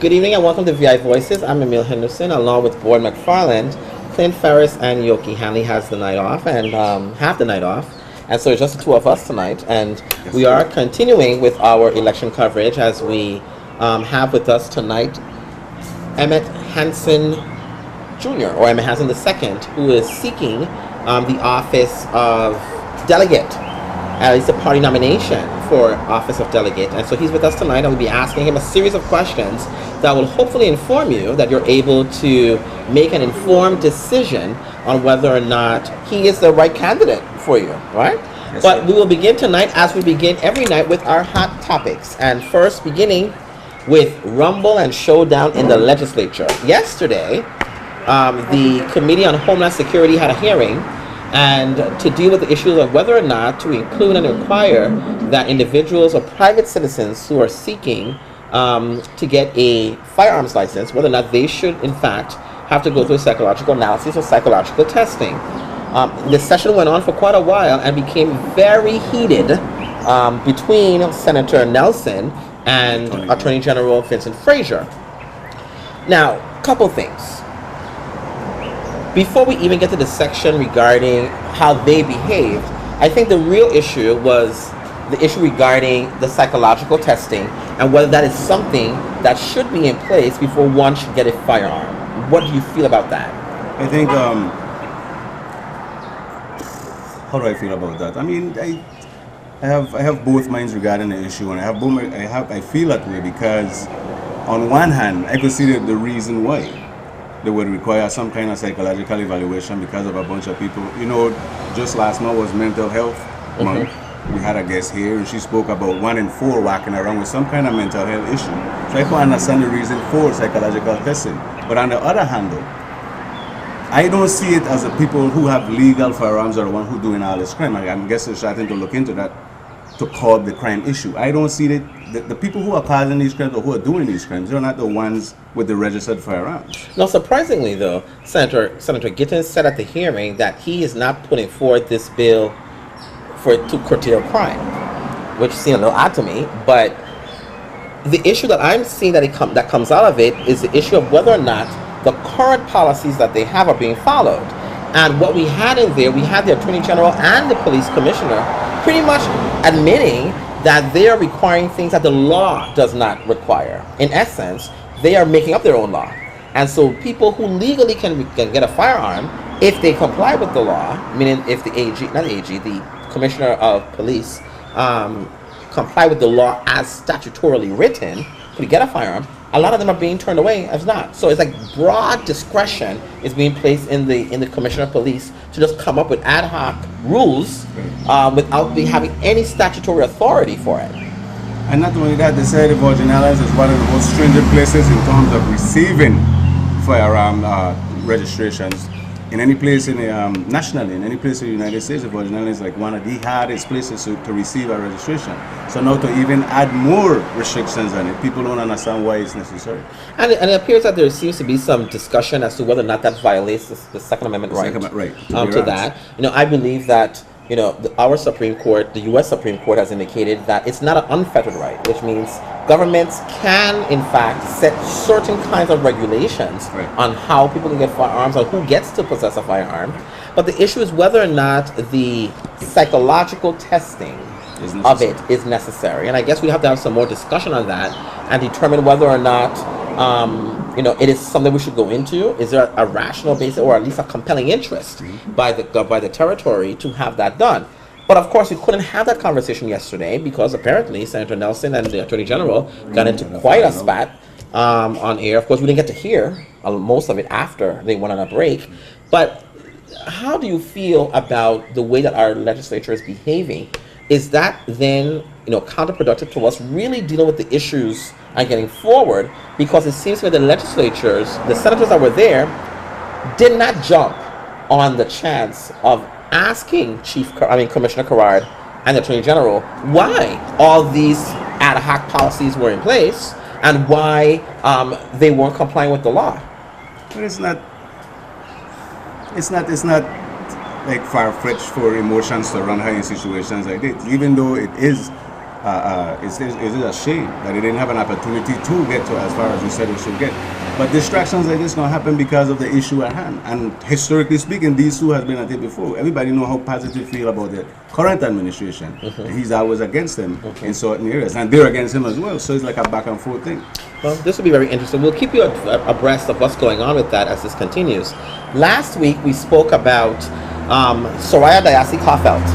Good evening and welcome to VI Voices. I'm Emile Henderson along with Board McFarland. Clint Ferris and Yoki Hanley has the night off and have the night off. And so it's just the two of us tonight. And we are continuing with our election coverage as we have with us tonight Emmett Hansen Jr. or Emmett Hansen II, who is seeking the office of delegate. It's a party nomination for office of delegate, and so he's with us tonight, and we'll be asking him a series of questions that will hopefully inform you that you're able to make an informed decision on whether or not he is the right candidate for you, right? Yes, but sir. We will begin tonight, as we begin every night, with our hot topics, and first beginning with rumble and showdown in the legislature. Yesterday, the Committee on Homeland Security had a hearing and to deal with the issue of whether or not to include and require that individuals or private citizens who are seeking to get a firearms license, whether or not they should in fact have to go through a psychological analysis or psychological testing. The session went on for quite a while and became very heated between Senator Nelson and Attorney General Vincent Frazier. Now, a couple things. Before we even get to the section regarding how they behaved, I think the real issue was the issue regarding the psychological testing and whether that is something that should be in place before one should get a firearm. What do you feel about that? I think, how do I feel about that? I mean, I have both minds regarding the issue, and I feel that way because on one hand, I could see the reason why they would require some kind of psychological evaluation because of a bunch of people. You know, just last month was Mental Health Month. We had a guest here and she spoke about 1 in 4 walking around with some kind of mental health issue. So I can understand the reason for psychological testing. But on the other hand though, I don't see it as the people who have legal firearms are the one who doing all this crime. I'm guessing they're starting to look into that to curb the crime issue. I don't see that the people who are causing these crimes or who are doing these crimes, they're not the ones with the registered firearms. Now, surprisingly, though, Senator Gittens said at the hearing that he is not putting forward this bill to curtail crime, which seemed a little odd to me. But the issue that I'm seeing that comes out of it is the issue of whether or not the current policies that they have are being followed. And what we had in there, we had the Attorney General and the Police Commissioner pretty much admitting that they are requiring things that the law does not require. In essence, they are making up their own law. And so people who legally can get a firearm, if they comply with the law, meaning if the the Commissioner of Police comply with the law as statutorily written to get a firearm, a lot of them are being turned away as not. So it's like broad discretion is being placed in the Commissioner of Police to just come up with ad hoc rules without having any statutory authority for it. And not only that, they say the Virgin Islands is one of the most stringent places in terms of receiving firearm registrations. In any place nationally, in any place in the United States, the Virgin Islands is like one of the hardest places to receive a registration. So now to even add more restrictions on it, people don't understand why it's necessary. And it appears that there seems to be some discussion as to whether or not that violates the Second Amendment right. To that. You know, I believe that our Supreme Court, the U.S. Supreme Court, has indicated that it's not an unfettered right, which means governments can, in fact, set certain kinds of regulations on how people can get firearms or who gets to possess a firearm. But the issue is whether or not the psychological testing of it is necessary. And I guess we have to have some more discussion on that and determine whether or not it is something we should go into. Is there a rational basis or at least a compelling interest by the territory to have that done? But of course, we couldn't have that conversation yesterday because apparently Senator Nelson and the Attorney General got into quite a spat on air. Of course, we didn't get to hear most of it after they went on a break. But how do you feel about the way that our legislature is behaving? Is that then counterproductive to us really dealing with the issues and getting forward? Because it seems to me the legislatures, the senators that were there, did not jump on the chance of asking Commissioner Carrard and the Attorney General why all these ad hoc policies were in place and why they weren't complying with the law. But it's not like far-fetched for emotions to run high in situations like this, even though it is It's a shame that they didn't have an opportunity to get to as far as we said we should get. But distractions like this don't happen because of the issue at hand. And historically speaking, these two has been at it before. Everybody know how positive feel about the current administration. He's always against them in certain areas, and they're against him as well. So it's like a back and forth thing. Well, this will be very interesting. We'll keep you abreast of what's going on with that as this continues. Last week we spoke about Soraya Diasi-Kaufelt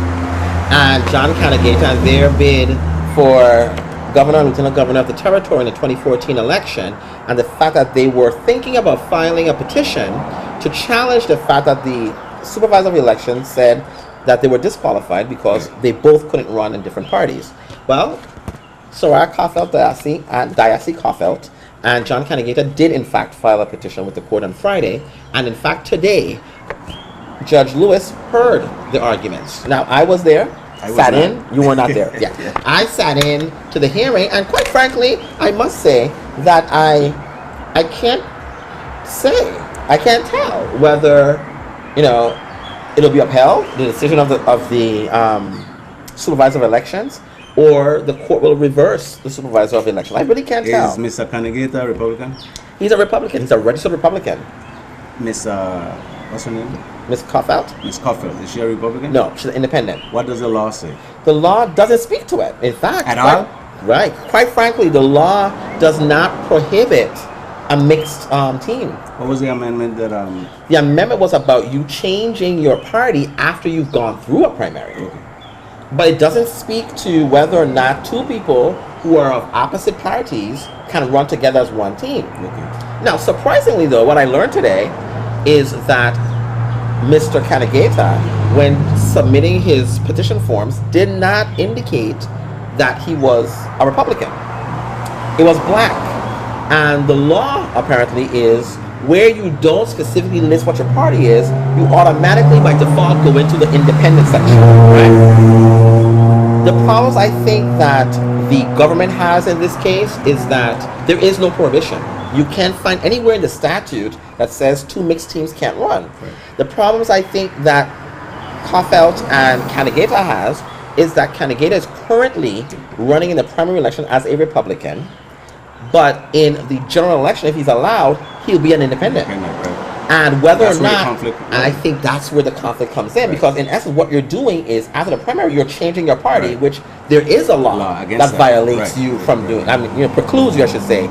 and John Canegata and their bid for governor and lieutenant governor of the territory in the 2014 election, and the fact that they were thinking about filing a petition to challenge the fact that the supervisor of elections said that they were disqualified because they both couldn't run in different parties. Well, Soraya Diasi-Kaufelt and John Canegata did in fact file a petition with the court on Friday, and in fact today Judge Lewis heard the arguments. Now I was there. Sat in. You were not there. Yeah. I sat in to the hearing, and quite frankly, I must say that I can't tell whether it'll be upheld, the decision of the supervisor of elections, or the court will reverse the supervisor of elections. I really can't tell. Is Mr. Canegata a Republican? He's a Republican. He's a registered Republican. Miss what's her name? Miss Kaufelt? Miss Kaufelt. Is she a Republican? No, she's independent. What does the law say? The law doesn't speak to it. In fact, at all? Right. Quite frankly, the law does not prohibit a mixed team. What was the amendment that The amendment was about you changing your party after you've gone through a primary. Okay. But it doesn't speak to whether or not two people who are of opposite parties can run together as one team. Okay. Now, surprisingly though, what I learned today is that Mr. Canegata, when submitting his petition forms, did not indicate that he was a Republican. It was black. And the law apparently is where you don't specifically list what your party is, you automatically by default go into the independent section, right? The problems I think that the government has in this case is that there is no prohibition. You can't find anywhere in the statute that says two mixed teams can't run. Right. The problems I think that Kaufelt and Canegata has is that Canegata is currently running in the primary election as a Republican, but in the general election, if he's allowed, he'll be an independent. And whether that's or not, and I think that's where the conflict comes in, because in essence, what you're doing is, after the primary, you're changing your party, which there is a law that violates you from doing. I mean, precludes you, I should say,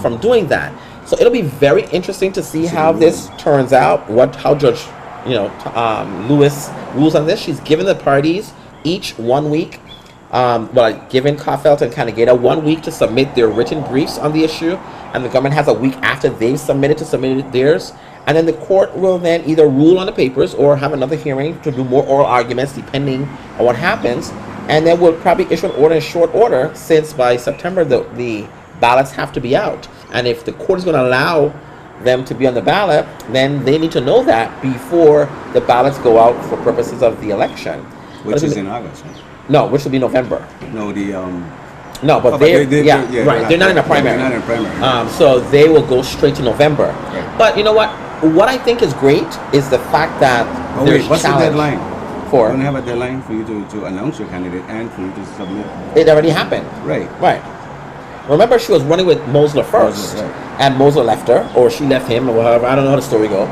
from doing that. So it'll be very interesting to see how this turns out. How Judge, Lewis rules on this. She's given the parties each 1 week. Given Kaufelt and Canegata 1 week to submit their written briefs on the issue, and the government has a week after they've submitted theirs. And then the court will then either rule on the papers or have another hearing to do more oral arguments depending on what happens. And then we'll probably issue an order in short order, since by September the ballots have to be out. And if the court is going to allow them to be on the ballot, then they need to know that before the ballots go out for purposes of the election. Which is in August, right? No, which will be November. No, No, but they're not in a primary. They're not in a primary. So they will go straight to November. Right. But you know what? What I think is great is the fact that there's what's the deadline? For you don't have a deadline for you to announce your candidate and for you to submit. It already happened. Right. Remember, she was running with Mosler first, and Mosler left her, or she left him, or whatever. I don't know how the story goes.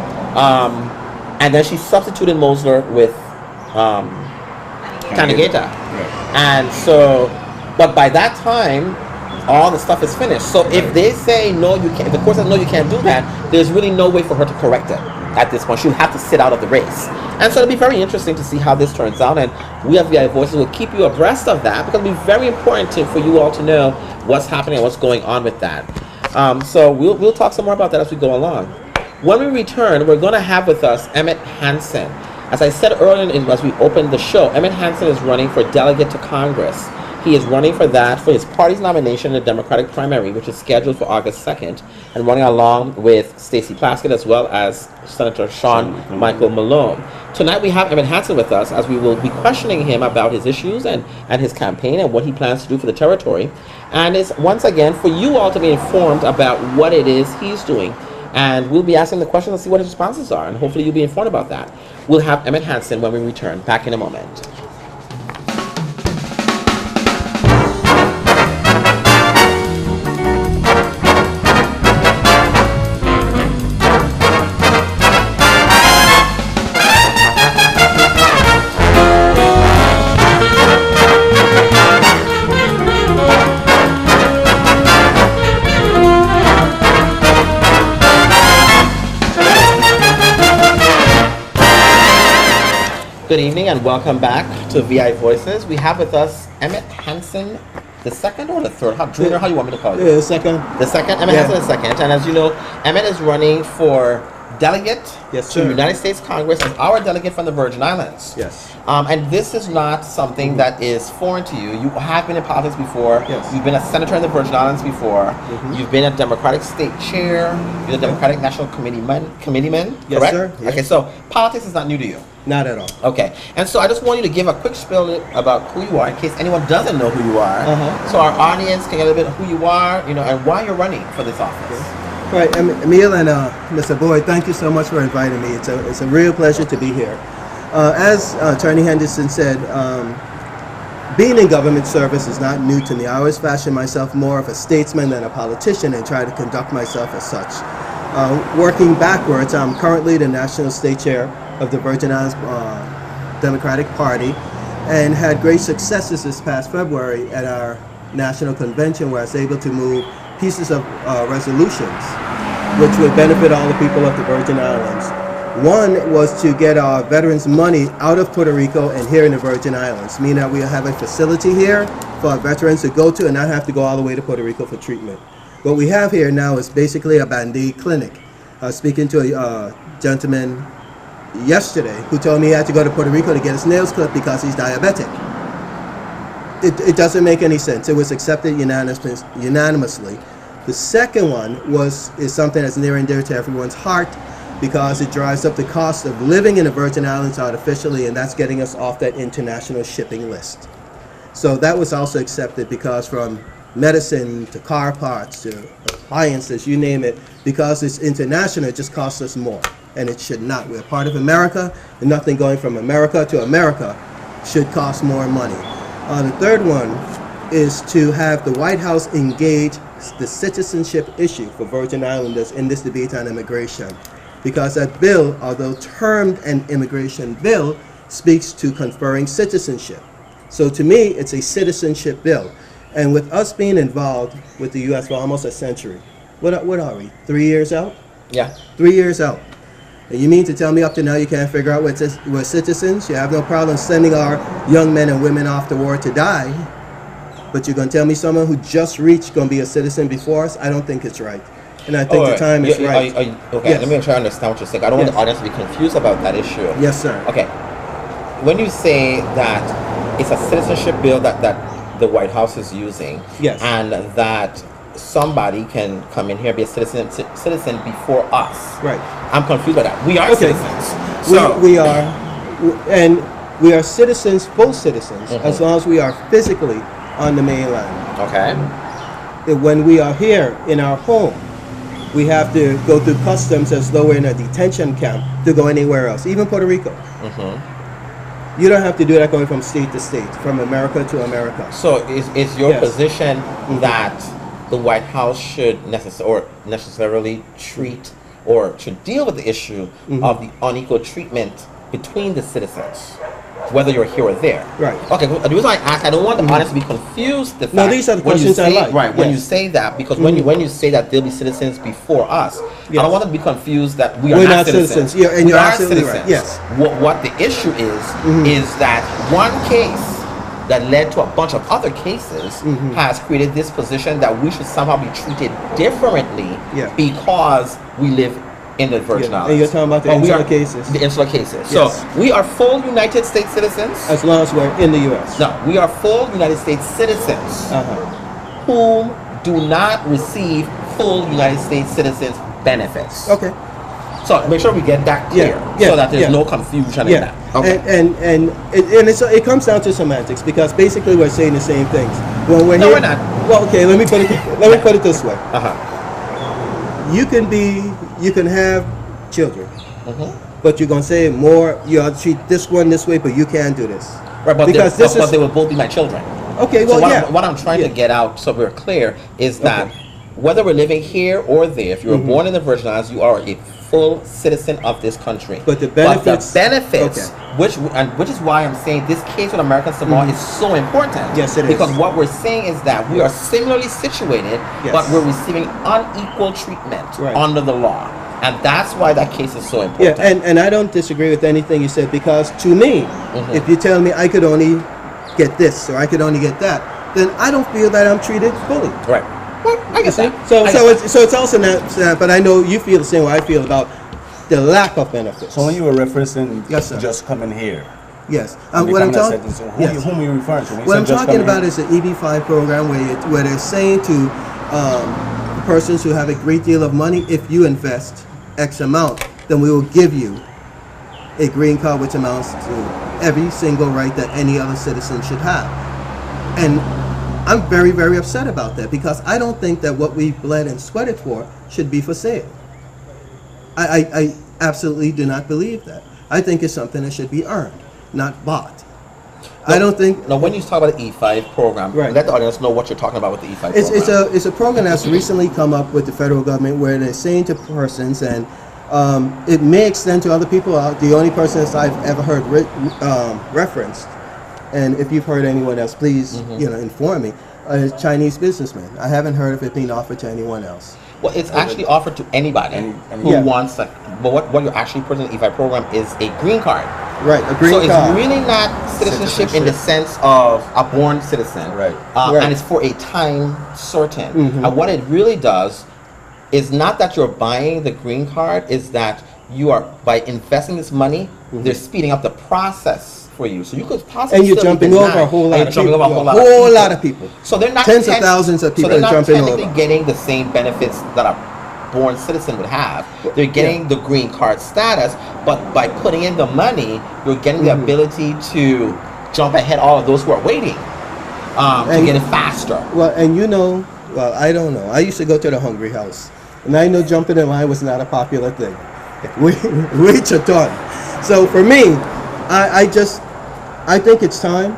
And then she substituted Mosler with Canegata. Right. And so, but by that time, all the stuff is finished. So if they say no, you can't, if the court says no, you can't do that, there's really no way for her to correct it at this point. She'll have to sit out of the race. And so it'll be very interesting to see how this turns out. And we at VI Voices will keep you abreast of that, because it'll be very important for you all to know what's happening and what's going on with that. So we'll talk some more about that as we go along. When we return, we're going to have with us Emmett Hansen. As I said earlier as we opened the show, Emmett Hansen is running for delegate to Congress. He is running for his party's nomination in the Democratic primary, which is scheduled for August 2nd, and running along with Stacey Plaskett as well as Senator Sean Michael Malone. Tonight we have Emmett Hansen with us, as we will be questioning him about his issues and his campaign and what he plans to do for the territory. And it's once again for you all to be informed about what it is he's doing. And we'll be asking the questions and see what his responses are, and hopefully you'll be informed about that. We'll have Emmett Hansen when we return. Back in a moment. Good evening and welcome back to VI Voices. We have with us Emmett Hansen the second or the third? Junior, how you want me to call you? Yeah, second. The second? Emmett Hansen the second. And as you know, Emmett is running for delegate to the United States Congress as our delegate from the Virgin Islands. Yes. And this is not something that is foreign to you. You have been in politics before. Yes. You've been a senator in the Virgin Islands before. You've been a Democratic state chair. You're a Democratic National Committeeman, Yes, correct? sir. Yes. Okay, so politics is not new to you. Not at all. Okay, and so I just want you to give a quick spiel about who you are in case anyone doesn't know who you are. So our audience can get a little bit of who you are, and why you're running for this office. Right, Emile and Mr. Boyd, thank you so much for inviting me. It's a real pleasure to be here. As Attorney Henderson said, being in government service is not new to me. I always fashion myself more of a statesman than a politician and try to conduct myself as such. Working backwards, I'm currently the National State Chair of the Virgin Islands Democratic Party and had great successes this past February at our national convention where I was able to move pieces of resolutions which would benefit all the people of the Virgin Islands. One was to get our veterans money out of Puerto Rico and here in the Virgin Islands, meaning that we have a facility here for our veterans to go to and not have to go all the way to Puerto Rico for treatment. What we have here now is basically a Band-Aid clinic. I was speaking to a gentleman yesterday who told me he had to go to Puerto Rico to get his nails clipped because he's diabetic. It doesn't make any sense. It was accepted unanimously. The second one is something that's near and dear to everyone's heart because it drives up the cost of living in the Virgin Islands artificially, and that's getting us off that international shipping list. So that was also accepted because from medicine to car parts to appliances, you name it, because it's international, it just costs us more. And it should not. We're part of America, and nothing going from America to America should cost more money. The third one is to have the White House engage the citizenship issue for Virgin Islanders in this debate on immigration. Because that bill, although termed an immigration bill, speaks to conferring citizenship. So to me, it's a citizenship bill. And with us being involved with the U.S. for almost a century, what are we, 3 years out? Yeah. 3 years out. And you mean to tell me up to now you can't figure out we're citizens? You have no problem sending our young men and women off to war to die, but you're going to tell me someone who just reached going to be a citizen before us? I don't think it's right. And I think the time is right. Okay, Yes. let me try to understand what you're saying. I don't want the audience to be confused about that issue. Yes, sir. Okay. When you say that it's a citizenship bill that the White House is using, Yes. and that somebody can come in here and be a citizen before us. Right. I'm confused by that. We are citizens. So We are, and we are citizens, full citizens, as long as we are physically on the mainland. okay. When we are here in our home, we have to go through customs as though we're in a detention camp to go anywhere else, even Puerto Rico. You don't have to do that going from state to state, from America to America. So is your Yes. position that the White House should necessarily treat or should deal with the issue of the unequal treatment between the citizens, whether you're here or there? Right. Okay, the reason I ask, I don't want the audience to be confused. The No, fact these are the when you questions I say- like. Right, when Yes. you say that, because when you say that they'll be citizens before us, I Yes. don't want them to be confused that we are We're not not citizens. citizens. Yeah, and We you're are absolutely right. citizens. Yes. What the issue is that one case that led to a bunch of other cases has created this position that we should somehow be treated differently Yeah. because we live in the Virgin Yeah, Islands. and you're talking about the But we insular are- cases. The insular cases. Yes. So we are full United States citizens. As long as we're in the U.S. No, we are full United States citizens who do not receive full United States citizens benefits. Okay. So make sure we get that clear Yeah, so that there's yeah. no confusion in Yeah. that. Okay. And it comes down to semantics because basically we're saying the same things. When we're No, here, we're not. Well, okay. Let me put it this way. Uh-huh. You can have children, but you're gonna say more. You ought to treat this one this way, but you can't do this. Right, but because they will both be my children. Okay. So Well, what I'm trying to get out, so we're clear, is that Okay. whether we're living here or there, if you were born in the Virgin Islands, you are a full citizen of this country. But the benefits- benefits, Okay. which is why I'm saying this case with American Samoa is so important. Yes, it is. Because what we're saying is that we are similarly situated, Yes. but we're receiving unequal treatment Right. under the law. And that's why that case is so Yeah, important. and I don't disagree with anything you said, because to me, if you tell me I could only get this or I could only get that, then I don't feel that I'm treated fully. Right. Well, I get that. So I get that. it's also not, but I know you feel the same way I feel about the lack of benefits. So when you were referencing Yes, sir. just coming here, Yes. and What I'm becoming a talking citizen, whom are you referring to? When you What said I'm just talking coming about here? is the EB-5 program where they're saying to persons who have a great deal of money, if you invest X amount, then we will give you a green card, which amounts to every single right that any other citizen should have. And I'm very, very upset about that, because I don't think that what we bled and sweated for should be for sale. I absolutely do not believe that. I think it's something that should be earned, not bought. I don't think. Now, when you talk about the E5 program, Right. let the audience know what you're talking about with the E5 program. It's a program that's recently come up with the federal government, where they're saying to persons, and it may extend to other people. The only person that I've ever heard referenced, and if you've heard anyone else, please inform me. A Chinese businessman. I haven't heard of it being offered to anyone else. Well, it's actually offered to anybody who Yeah. wants to. But what you're actually putting in the E5 program is a green card. Right, a green So card. it's really not citizenship in the sense of a born citizen. Right. Right. And it's for a time certain. Mhm. And what it really does is not that you're buying the green card, is that you are, by investing this money, they're speeding up the process for you. So you could possibly And you're still be jumping over denied, a whole and lot you're of jumping people. over a whole A lot of people. whole lot of people. So they're not Tens of thousands of people so they're are not jumping technically over. getting the same benefits that a born citizen would have. They're getting the green card status, but by putting in the money, you're getting the ability to jump ahead all of those who are waiting to And- get it faster. Well, and well, I don't know. I used to go to the Hungry House, and I know jumping in line was not a popular thing. Wait your turn. So for me, I think it's time,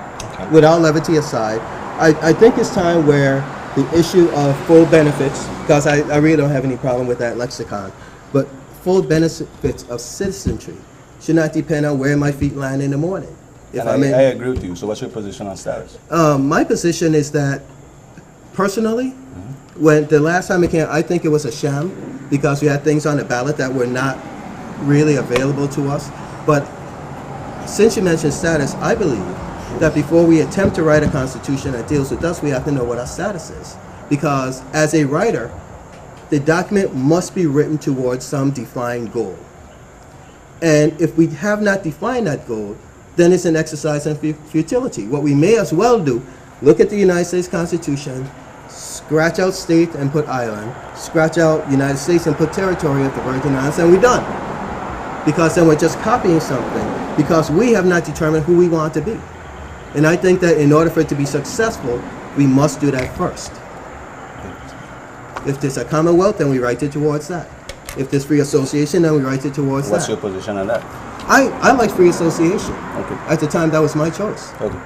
without levity aside, I think it's time where the issue of full benefits, because I really don't have any problem with that lexicon, but full benefits of citizenry should not depend on where my feet land in the morning. If And I'm in, I agree with you. So what's your position on status? my position is that, personally, when the last time it came, I think it was a sham, because we had things on the ballot that were not really available to us. But since you mentioned status, I believe that before we attempt to write a constitution that deals with us, we have to know what our status is. Because as a writer, the document must be written towards some defined goal. And if we have not defined that goal, then it's an exercise in futility. What we may as well do, look at the United States Constitution, scratch out state and put island, scratch out United States and put territory of the Virgin Islands, and we're done. Because then we're just copying something, because we have not determined who we want to be. And I think that in order for it to be successful, we must do that first. If there's a commonwealth, then we write it towards that. If there's free association, then we write it towards What's that. your position on that? I like free association. Okay. At the time, that was my choice. Okay.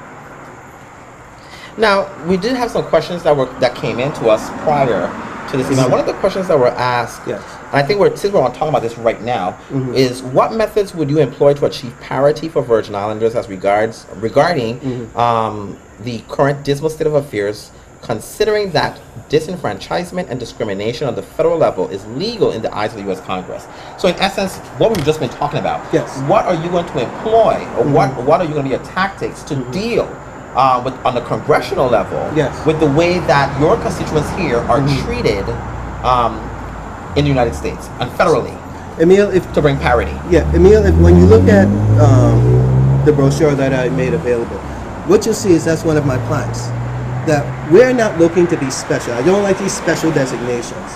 Now, we did have some questions that came in to us prior to this event. One of the questions that were asked, Yes. and I think since we're talking about this right now, is what methods would you employ to achieve parity for Virgin Islanders as regarding the current dismal state of affairs, considering that disenfranchisement and discrimination on the federal level is legal in the eyes of the U.S. Congress? So in essence, what we've just been talking about, Yes. what are you going to employ, or what are you going to be your tactics to deal with, on the congressional level, Yes. with the way that your constituents here are treated in the United States and federally Emile, to bring parity? Emile, when you look at the brochure that I made available, what you'll see is that's one of my plans. That we're not looking to be special. I don't like these special designations.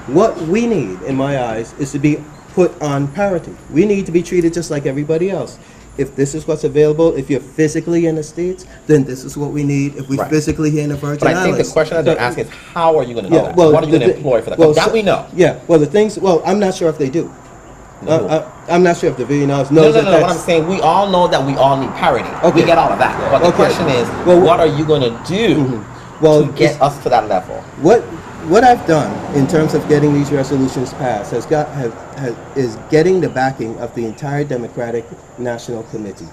What we need, in my eyes, is to be put on parity. We need to be treated just like everybody else. If this is what's available, if you're physically in the States, then this is what we need. If we're Right. physically here in the Virgin But I think Islands. the question that they're asking is, how are you going to do Yeah, that? well, What are you going to the- employ for that? well, That so- we know. Yeah, well, I'm not sure if they do. I'm not sure if the Villanelles knows No. that What I'm that's- saying, we all know that we all need parity. Okay. We get all of that. But the Okay. question is, Well, what are you going to do Well, to get us to that level? What I've done in terms of getting these resolutions passed is getting the backing of the entire Democratic National Committee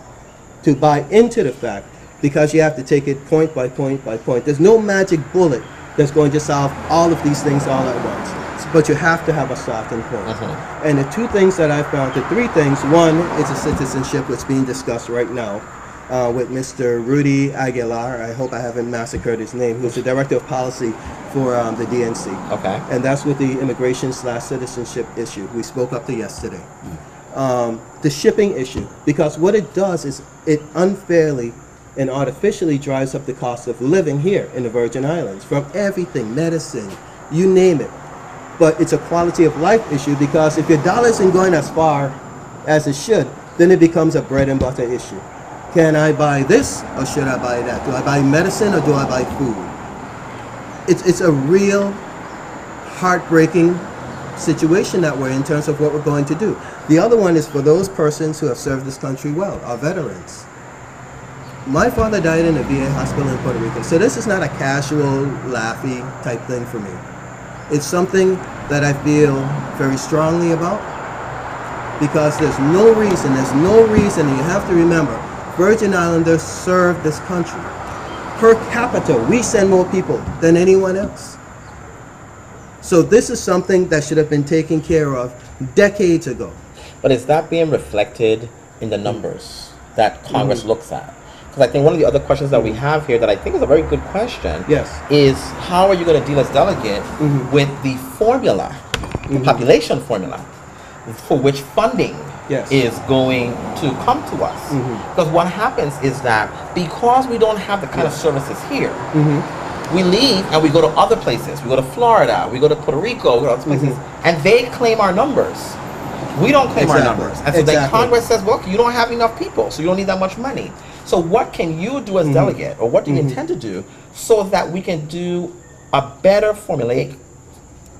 to buy into the fact, because you have to take it point by point by point. There's no magic bullet that's going to solve all of these things all at once. but you have to have a starting point. Mm-hmm. And the two things that I found, the three things, one is a citizenship, which is being discussed right now with Mr. Rudy Aguilar. I hope I haven't massacred his name, who's the director of policy for the DNC. Okay. And that's with the immigration/citizenship issue. We spoke up to yesterday. The shipping issue, because what it does is it unfairly and artificially drives up the cost of living here in the Virgin Islands, from everything, medicine, you name it. But it's a quality of life issue, because if your dollar isn't going as far as it should, then it becomes a bread and butter issue. Can I buy this or should I buy that? Do I buy medicine or do I buy food? It's a real heartbreaking situation that we're in terms of what we're going to do. The other one is for those persons who have served this country well, our veterans. My father died in a VA hospital in Puerto Rico, so this is not a casual, laughy type thing for me. It's something that I feel very strongly about, because there's no reason, and you have to remember, Virgin Islanders serve this country. Per capita, we send more people than anyone else. So this is something that should have been taken care of decades ago. But is that being reflected in the numbers that Congress looks at? Because I think one of the other questions that we have here that I think is a very good question is how are you going to deal as delegate with the formula, the population formula, for which funding is going to come to us? Because what happens is that because we don't have the kind of services here, we leave and we go to other places. We go to Florida, we go to Puerto Rico, we go to other places, and they claim our numbers. We don't claim our numbers. And so then Congress says, well, you don't have enough people, so you don't need that much money. So what can you do as delegate, or what do you intend to do, so that we can do a better formulaic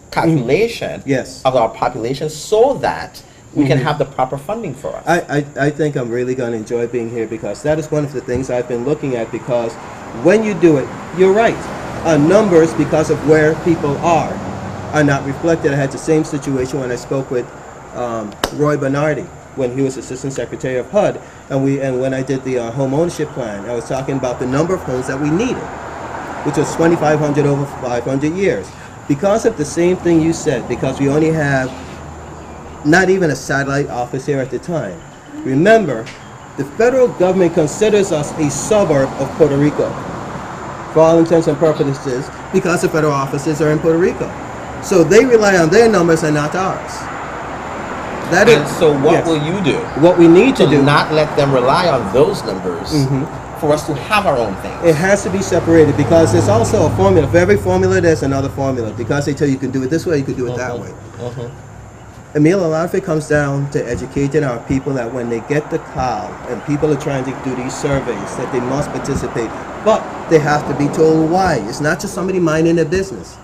calculation of our population, so that we can have the proper funding for us? I think I'm really going to enjoy being here, because that is one of the things I've been looking at, because when you do it, you're right. Numbers, because of where people are not reflected. I had the same situation when I spoke with Roy Bernardi when he was Assistant Secretary of HUD, and when I did the home ownership plan, I was talking about the number of homes that we needed, which was 2,500 over 500 years. Because of the same thing you said, because we only have not even a satellite office here at the time. Remember, the federal government considers us a suburb of Puerto Rico, for all intents and purposes, because the federal offices are in Puerto Rico. So they rely on their numbers and not ours. So what will you do? What we need to do, not let them rely on those numbers for us to have our own thing. It has to be separated, because there's also a formula. For every formula, there's another formula, because they tell you can do it this way, you can do it that way. Emile, a lot of it comes down to educating our people that when they get the call and people are trying to do these surveys, that they must participate, but they have to be told why. It's not just somebody minding their business,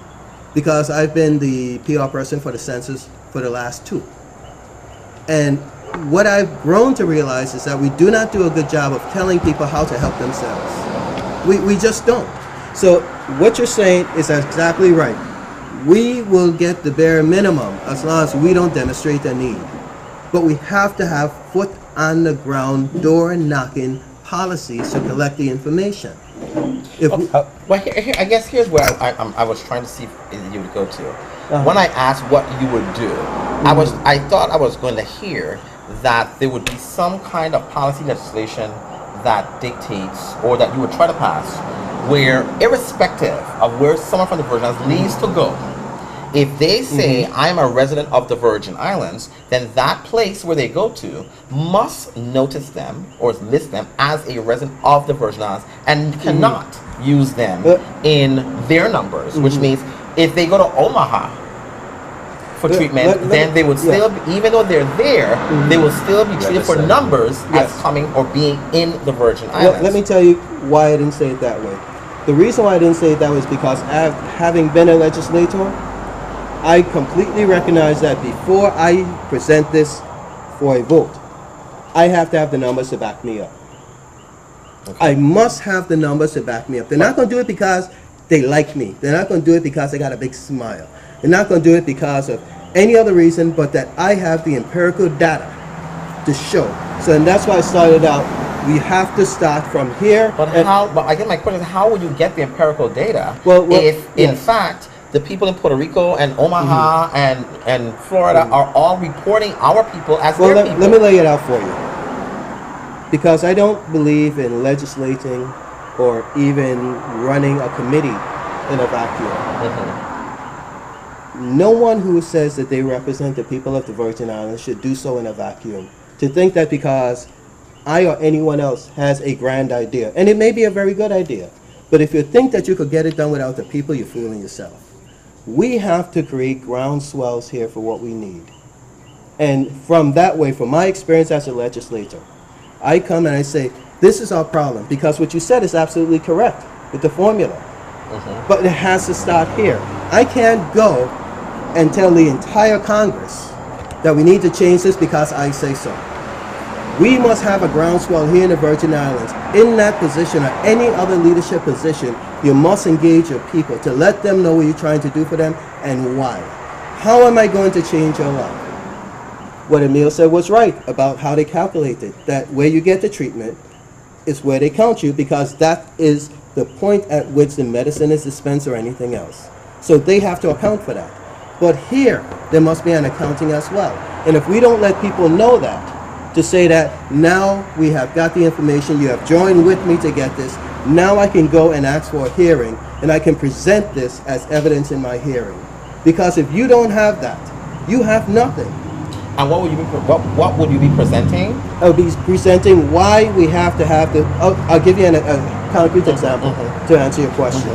because I've been the PR person for the census for the last 2. And what I've grown to realize is that we do not do a good job of telling people how to help themselves. We just don't. So what you're saying is exactly right. We will get the bare minimum as long as we don't demonstrate a need. But we have to have foot on the ground, door knocking policies to collect the information. I guess here's where I was trying to see if you would go to. When I asked what you would do, I thought I was going to hear that there would be some kind of policy legislation that dictates, or that you would try to pass, where irrespective of where someone from the Virgin Islands leaves to go, if they say, I'm a resident of the Virgin Islands, then that place where they go to must notice them or list them as a resident of the Virgin Islands, and cannot use them in their numbers, which means if they go to Omaha for treatment, then they would still, even though they're there, they will still be treated for numbers as coming or being in the Virgin Islands. Let me tell you why I didn't say it that way. The reason why I didn't say it that way is because having been a legislator, I completely recognize that before I present this for a vote, I have to have the numbers to back me up. I must have the numbers to back me up. They're not going to do it because they like me. They're not going to do it because they got a big smile. They're not going to do it because of any other reason but that I have the empirical data to show. So, and that's why I started out, we have to start from here. But again, my question is, how would you get the empirical data if in fact, the people in Puerto Rico and Omaha and Florida are all reporting our people as Well, their people. let me lay it out for you. Because I don't believe in legislating or even running a committee in a vacuum. No one who says that they represent the people of the Virgin Islands should do so in a vacuum. To think that because I or anyone else has a grand idea, and it may be a very good idea, but if you think that you could get it done without the people, you're fooling yourself. We have to create groundswells here for what we need. And from that way, from my experience as a legislator, I come and I say, this is our problem, because what you said is absolutely correct with the formula. But it has to start here. I can't go and tell the entire Congress that we need to change this because I say so. We must have a groundswell here in the Virgin Islands. In that position or any other leadership position, you must engage your people to let them know what you're trying to do for them and why. How am I going to change your life? What Emile said was right about how they calculate it, that where you get the treatment is where they count you, because that is the point at which the medicine is dispensed or anything else. So they have to account for that. But here, there must be an accounting as well. And if we don't let people know that, to say that now we have got the information, you have joined with me to get this, now I can go and ask for a hearing, and I can present this as evidence in my hearing. Because if you don't have that, you have nothing. And what would you be presenting? I would be presenting why we have to have the. I'll give you a concrete example to answer your question.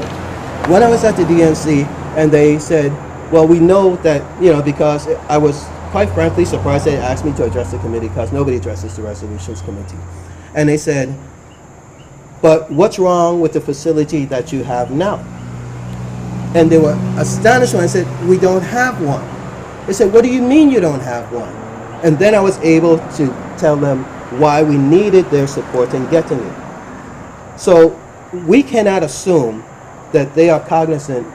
When I was at the DNC, and they said, well, we know that, because I was quite frankly surprised they asked me to address the committee, because nobody addresses the resolutions committee. And they said, but what's wrong with the facility that you have now? And they were astonished when I said, we don't have one. They said, what do you mean you don't have one? And then I was able to tell them why we needed their support in getting it. So we cannot assume that they are cognizant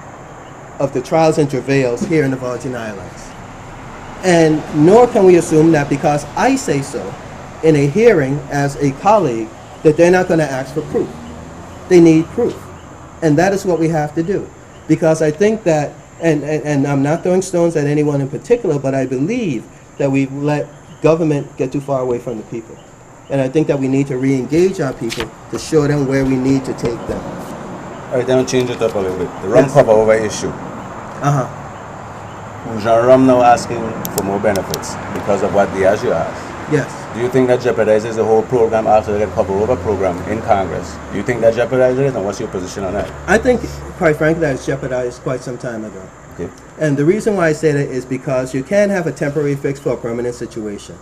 of the trials and travails here in the Virgin Islands. And nor can we assume that because I say so in a hearing as a colleague, that they're not going to ask for proof. They need proof. And that is what we have to do. Because I think that, and I'm not throwing stones at anyone in particular, but I believe that we've let government get too far away from the people. And I think that we need to re-engage our people to show them where we need to take them. All right, then I'll change it up a little bit. The rum cover over issue. Who's rum now asking for more benefits because of what Diageo asked? Yes. Do you think that jeopardizes the whole program after they get cover over program in Congress? Do you think that jeopardizes it, and what's your position on that? I think, quite frankly, that it's jeopardized quite some time ago. Okay. And the reason why I say that is because you can't have a temporary fix for a permanent situation.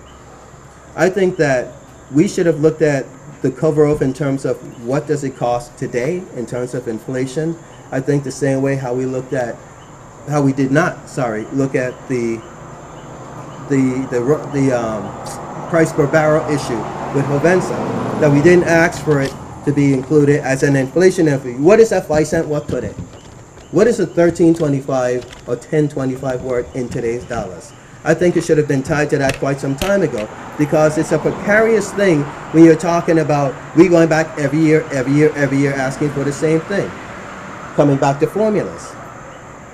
I think that we should have looked at the cover-up in terms of what does it cost today in terms of inflation. I think the same way how we looked at, how we did not, look at the price per barrel issue with Hovensa, that we didn't ask for it to be included as an inflation fee. What is that 5 cent worth today? What is a 13.25 or 10.25 worth in today's dollars? I think it should have been tied to that quite some time ago, because it's a precarious thing when you're talking about we going back every year asking for the same thing, coming back to formulas.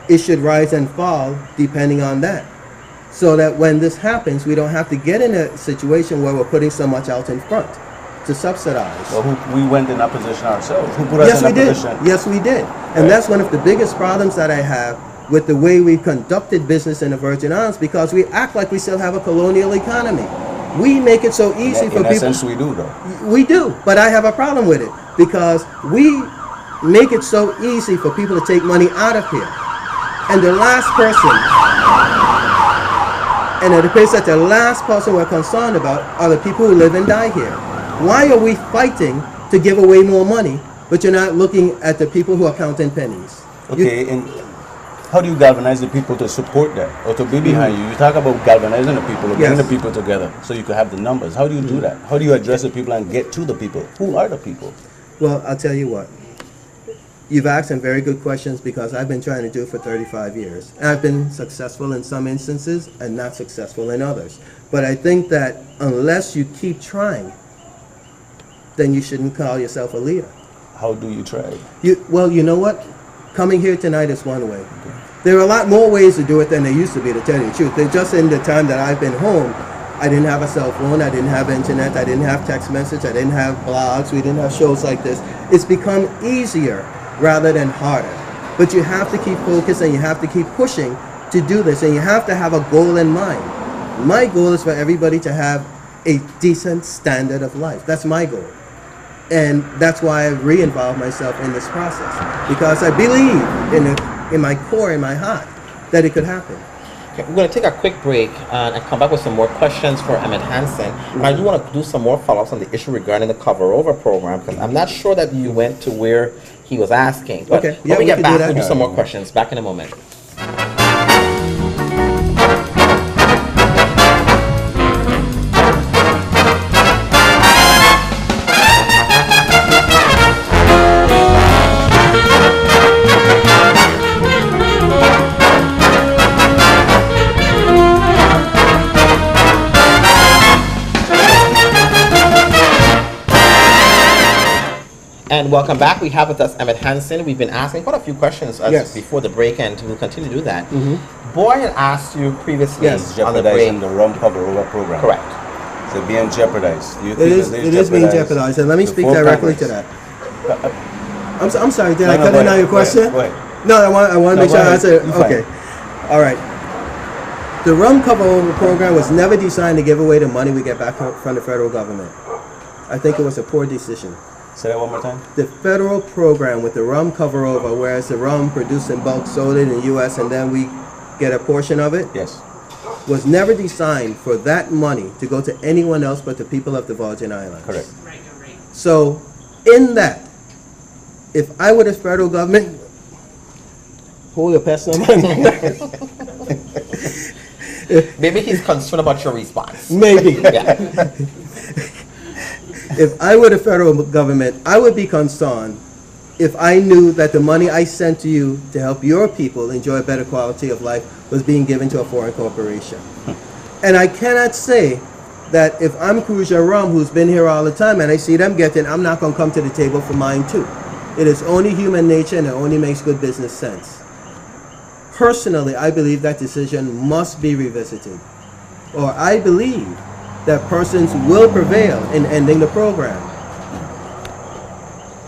It should rise and fall depending on that, so that when this happens, we don't have to get in a situation where we're putting so much out in front to subsidize. Well, we went in that position ourselves. Who put us in that position? Yes, we did. And that's one of the biggest problems that I have with the way we conducted business in the Virgin Islands, because we act like we still have a colonial economy. We make it so easy for people. In essence, we do, though. We do, but I have a problem with it, because we make it so easy for people to take money out of here. And the last person, and it appears that the last person we're concerned about are the people who live and die here. Why are we fighting to give away more money, but you're not looking at the people who are counting pennies? Okay, and how do you galvanize the people to support that or to be behind you? You talk about galvanizing the people, or bringing the people together so you can have the numbers. How do you do that? How do you address the people and get to the people? Who are the people? Well, I'll tell you what. You've asked some very good questions, because I've been trying to do it for 35 years. And I've been successful in some instances and not successful in others. But I think that unless you keep trying, then you shouldn't call yourself a leader. How do you try? Well, you know what? Coming here tonight is one way. There are a lot more ways to do it than there used to be, to tell you the truth. Just in the time that I've been home, I didn't have a cell phone, I didn't have internet, I didn't have text message, I didn't have blogs, we didn't have shows like this. It's become easier rather than harder. But you have to keep focused and you have to keep pushing to do this, and you have to have a goal in mind. My goal is for everybody to have a decent standard of life. That's my goal. And that's why I've re-involved myself in this process, because I believe in my core, in my heart, that it could happen. Okay, we're going to take a quick break and come back with some more questions for Emmett Hansen. I do want to do some more follow-ups on the issue regarding the cover-over program, because I'm not sure that you went to where he was asking. But Okay. when we get back, we'll do that. some more questions. Back in a moment. And welcome back. We have with us Emmett Hansen. We've been asking quite a few questions before the break, and we'll continue to do that. Boy had asked you previously on the break. Jeopardizing the rum cover-over program. Correct. So being jeopardized. Do you It think is, that it is being jeopardized, and let me speak directly to that. I'm sorry, did I cut in on your question? Go ahead. No, I want to make sure I answer. You're fine. Okay. All right. The rum cover-over program was never designed to give away the money we get back from the federal government. I think it was a poor decision. Say that one more time. The federal program with the rum cover-over, whereas the rum produced in bulk sold it in the U.S. and then we get a portion of it, Yes. was never designed for that money to go to anyone else but the people of the Virgin Islands. Correct. So, in that, if I were the federal government, hold your pest on my Maybe he's concerned about your response. Maybe. Yeah. If I were the federal government, I would be concerned if I knew that the money I sent to you to help your people enjoy a better quality of life was being given to a foreign corporation. And I cannot say that if I'm Cruiser Rum, who's been here all the time, and I see them getting, I'm not going to come to the table for mine too. It is only human nature, and it only makes good business sense. Personally, I believe that decision must be revisited. Or I believe that persons will prevail in ending the program.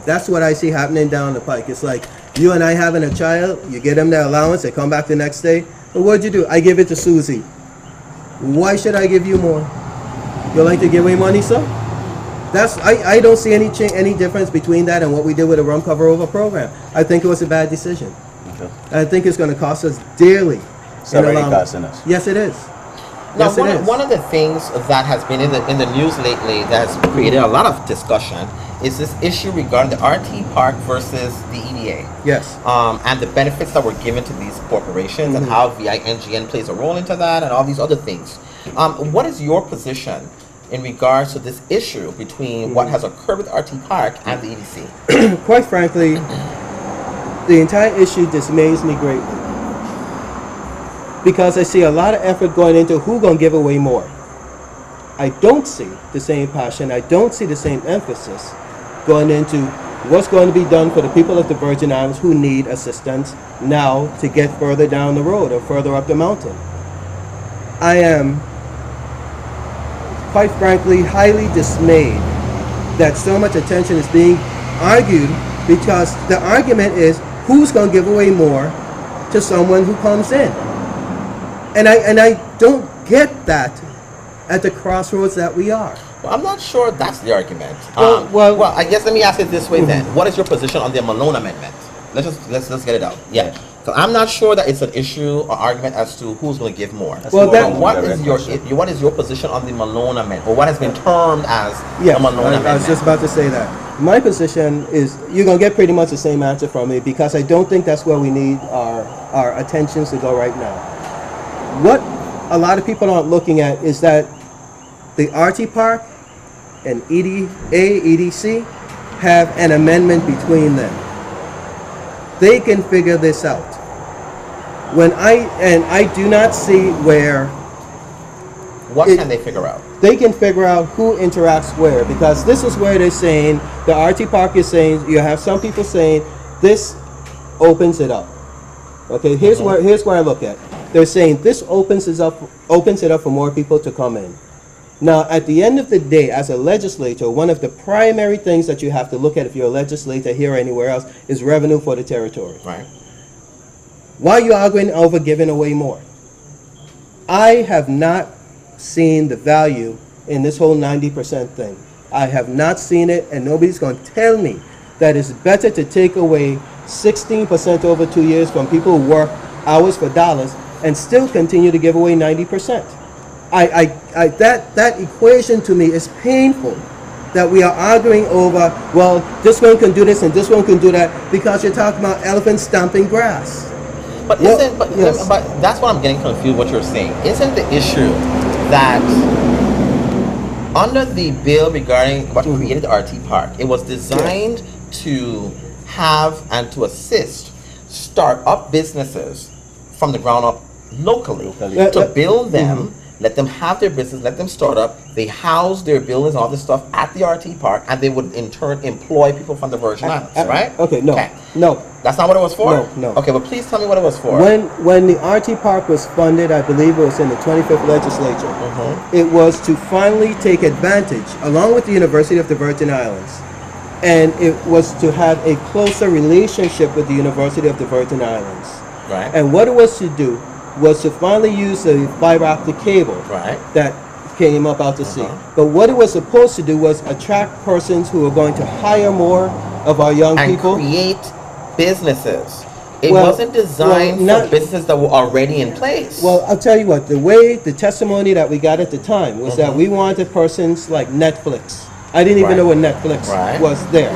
That's what I see happening down the pike. It's like you and I having a child, you get them their allowance, they come back the next day. But what'd you do? I give it to Susie. Why should I give you more? You like to give away money, sir? I don't see any difference between that and what we did with the rum cover-over program. I think it was a bad decision. Okay. I think it's going to cost us dearly. It's already costing us. Yes, it is. Now, Yes, one of the things that has been in the news lately that has created a lot of discussion is this issue regarding the RT Park versus the EDA. Yes. And the benefits that were given to these corporations and how VINGN plays a role into that and all these other things. What is your position in regards to this issue between what has occurred with RT Park and the EDC? Quite frankly, the entire issue dismays me greatly, because I see a lot of effort going into who's going to give away more. I don't see the same passion, I don't see the same emphasis going into what's going to be done for the people of the Virgin Islands who need assistance now to get further down the road or further up the mountain. I am, quite frankly, highly dismayed that so much attention is being argued, because the argument is who's going to give away more to someone who comes in. And I don't get that at the crossroads that we are. Well, I'm not sure that's the argument. Well, I guess let me ask it this way then. What is your position on the Malone Amendment? Let's get it out. Yeah. So I'm not sure that it's an issue or argument as to who's going to give more. Well, what is your position on the Malone Amendment, or what has been termed as the Malone Amendment? I was just about to say that. My position is you're going to get pretty much the same answer from me, because I don't think that's where we need our attentions to go right now. What a lot of people aren't looking at is that the RT Park and EDC have an amendment between them. They can figure this out. I do not see where. What can they figure out? They can figure out who interacts where, because this is where they're saying, the RT Park is saying, you have some people saying this opens it up. Okay, here's where I look at. They're saying this opens it up for more people to come in. Now, at the end of the day, as a legislator, one of the primary things that you have to look at if you're a legislator here or anywhere else is revenue for the territory. Right. Why are you arguing over giving away more? I have not seen the value in this whole 90% thing. I have not seen it, and nobody's going to tell me that it's better to take away 16% over 2 years from people who work hours for dollars and still continue to give away 90%. That equation to me is painful, that we are arguing over, well, this one can do this and this one can do that, because you're talking about elephants stomping grass. But but that's what I'm getting confused what you're saying. Isn't the issue that under the bill regarding what created the RT Park, it was designed to have and to assist start-up businesses from the ground up locally. To build them, let them have their business, let them start up. They house their buildings and all this stuff at the RT Park, and they would in turn employ people from the Virgin Islands, right? Okay, no. That's not what it was for? No. Okay, but please tell me what it was for. When the RT Park was funded, I believe it was in the 25th legislature, it was to finally take advantage, along with the University of the Virgin Islands, and it was to have a closer relationship with the University of the Virgin Islands. Right. And what it was to do was to finally use the fiber optic cable that came up out to sea. But what it was supposed to do was attract persons who were going to hire more of our young people. And create businesses. It wasn't designed for businesses that were already in place. Well, I'll tell you what, the testimony that we got at the time was that we wanted persons like Netflix. I didn't even know what Netflix was there.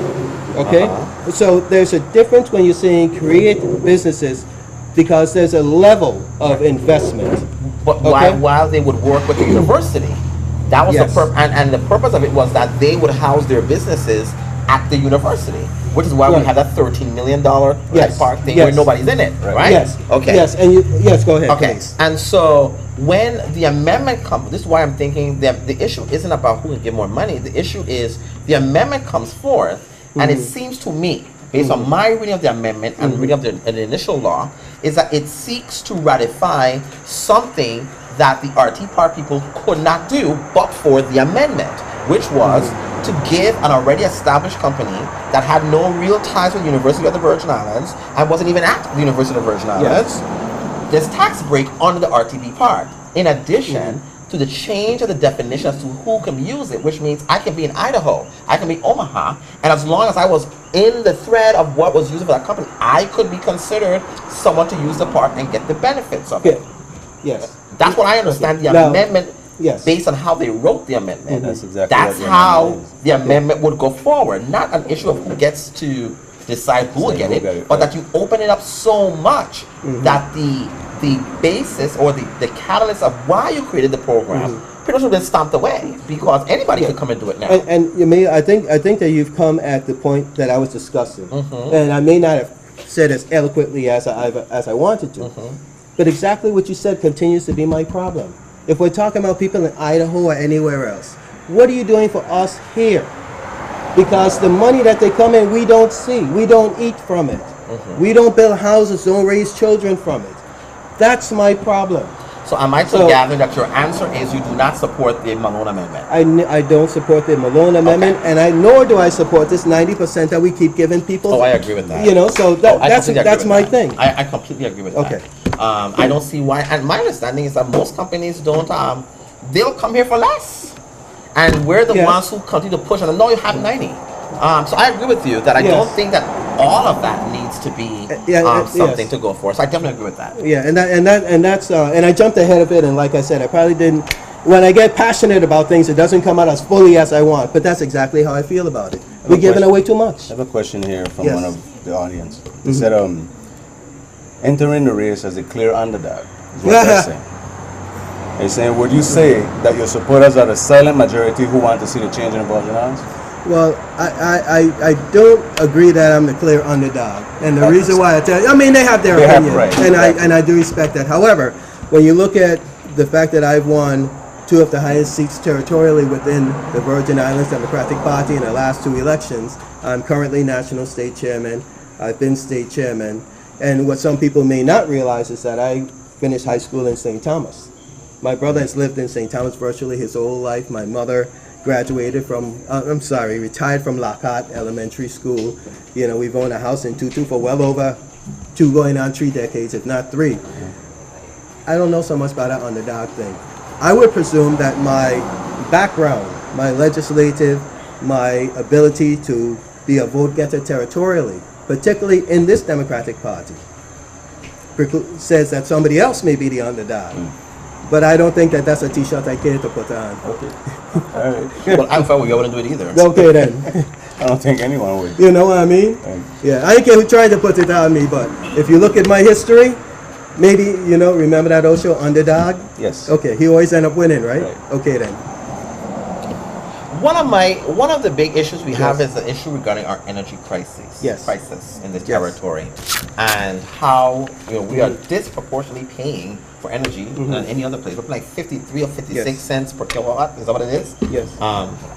Okay? So there's a difference when you're saying create businesses, because there's a level of investment. But while they would work with the university, that was the purpose, and the purpose of it was that they would house their businesses at the university, which is why we have that $13 million park thing where nobody's in it, right? Yes. Okay. Yes, and go ahead. Okay. Please. And so when the amendment comes, this is why I'm thinking that the issue isn't about who can give more money. The issue is the amendment comes forth, and it seems to me, based on my reading of the amendment and reading of the initial law, is that it seeks to ratify something that the RT Park people could not do but for the amendment, which was to give an already established company that had no real ties with the University of the Virgin Islands and wasn't even at the University of the Virgin Islands this tax break under the RTB Park. In addition to the change of the definition as to who can use it, which means I can be in Idaho, I can be Omaha, and as long as I was in the thread of what was used for that company, I could be considered someone to use the park and get the benefits of it. Yes. That's what I understand the amendment, based on how they wrote the amendment. That's exactly That's how the amendment would go forward. Not an issue of who gets to decide who will get it, but that you open it up so much that the basis or the catalyst of why you created the program pretty much have been stomped away, because anybody could come and do it now. And you may, I think that you've come at the point that I was discussing, and I may not have said as eloquently as I wanted to, but exactly what you said continues to be my problem. If we're talking about people in Idaho or anywhere else, what are you doing for us here? Because the money that they come in, we don't see. We don't eat from it. We don't build houses, don't raise children from it. That's my problem. So am I to gather that your answer is you do not support the Malone Amendment? I don't support the Malone Amendment, and nor do I support this 90% that we keep giving people. Oh, I agree with that. You know, so that's my thing. I completely agree with that. I don't see why, and my understanding is that most companies don't, they'll come here for less. And we're the ones who continue to push, and I know you have 90. So I agree with you that I don't think that all of that needs to be something to go for. So I definitely agree with that. Yeah, and I jumped ahead of it, and like I said, I probably didn't. When I get passionate about things, it doesn't come out as fully as I want. But that's exactly how I feel about it. We're giving away too much. I have a question here from one of the audience. They said, entering the race as a clear underdog is what they're saying. They're saying, would you say that your supporters are the silent majority who want to see the change in the Virgin Islands? Well, I don't agree that I'm the clear underdog, and the reason why I tell you, I mean, they have their opinion, and I do respect that. However, when you look at the fact that I've won 2 of the highest seats territorially within the Virgin Islands Democratic Party in the last 2 elections, I'm currently national state chairman. I've been state chairman, And what some people may not realize is that I finished high school in St. Thomas. My brother has lived in St. Thomas virtually his whole life. My mother graduated from, retired from Lockhart Elementary School. You know, we've owned a house in Tutu for well over 2 going on 3 decades, if not 3. I don't know so much about that underdog thing. I would presume that my background, my legislative, my ability to be a vote getter territorially, particularly in this Democratic Party, says that somebody else may be the underdog. But I don't think that that's a t-shirt I care to put on. Okay. All right. Well, I'm afraid we wouldn't do it either. Okay then. I don't think anyone would. You know what I mean? Yeah, I ain't care who tried to put it on me, but if you look at my history, maybe, you know, remember that old show, Underdog? Yes. Okay, he always end up winning, right? Right. Okay then. One of the big issues we have is the issue regarding our energy crisis. Yes. Crisis in this Yes. territory, and how we are disproportionately paying for energy than any other place. We're paying like 53 or 56 Yes. cents per kilowatt. Is that what it is? Yes.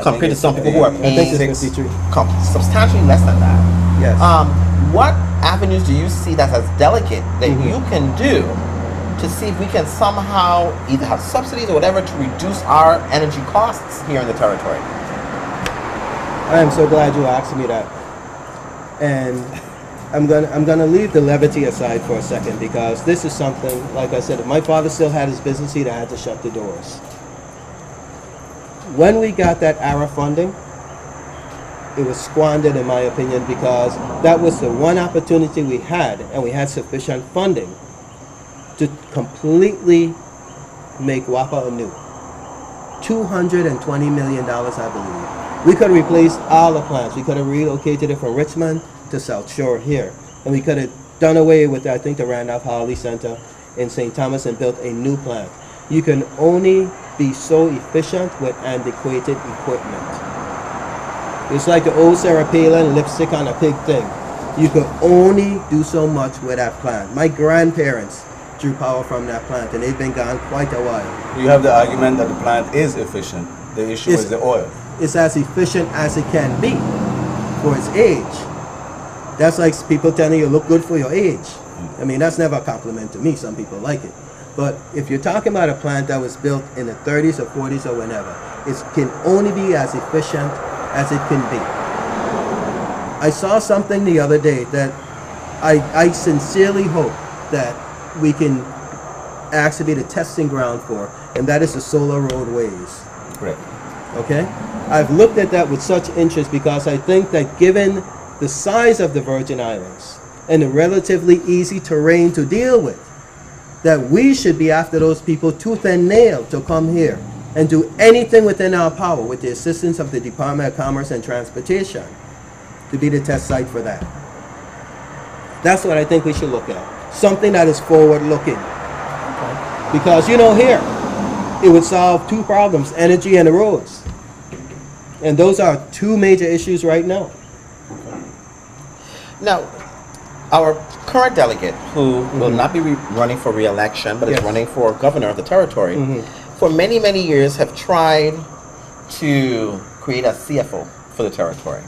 Compared to some people who are I think paying it's 53. substantially less than that. Yes. What avenues do you see that as delegate that you can do to see if we can somehow either have subsidies or whatever to reduce our energy costs here in the territory? I am so glad you asked me that. And I'm gonna leave the levity aside for a second, because this is something, like I said, if my father still had his business, he'd have had to shut the doors. When we got that ARA funding, it was squandered in my opinion, because that was the one opportunity we had, and we had sufficient funding to completely make WAPA anew. $220 million, I believe. We could have replaced all the plants. We could have relocated it from Richmond to South Shore here. And we could have done away with, I think, the Randolph Harley Center in St. Thomas and built a new plant. You can only be so efficient with antiquated equipment. It's like the old Sarah Palin lipstick on a pig thing. You can only do so much with that plant. My grandparents drew power from that plant, and they've been gone quite a while. You have the argument that the plant is efficient. The issue is the oil. It's as efficient as it can be for its age. That's like people telling you look good for your age. I mean, that's never a compliment to me. Some people like it. But if you're talking about a plant that was built in the 30s or 40s or whenever, it can only be as efficient as it can be. I saw something the other day that I sincerely hope that we can actually be the testing ground for, and that is the solar roadways. Correct. Okay? I've looked at that with such interest, because I think that given the size of the Virgin Islands and the relatively easy terrain to deal with, that we should be after those people tooth and nail to come here and do anything within our power with the assistance of the Department of Commerce and Transportation to be the test site for that. That's what I think we should look at. Something that is forward-looking. Because, you know, here, it would solve 2 problems, energy and the roads. And those are 2 major issues right now. Now, our current delegate, who will not be running for re-election, but is running for governor of the territory, for many, many years have tried to create a CFO for the territory.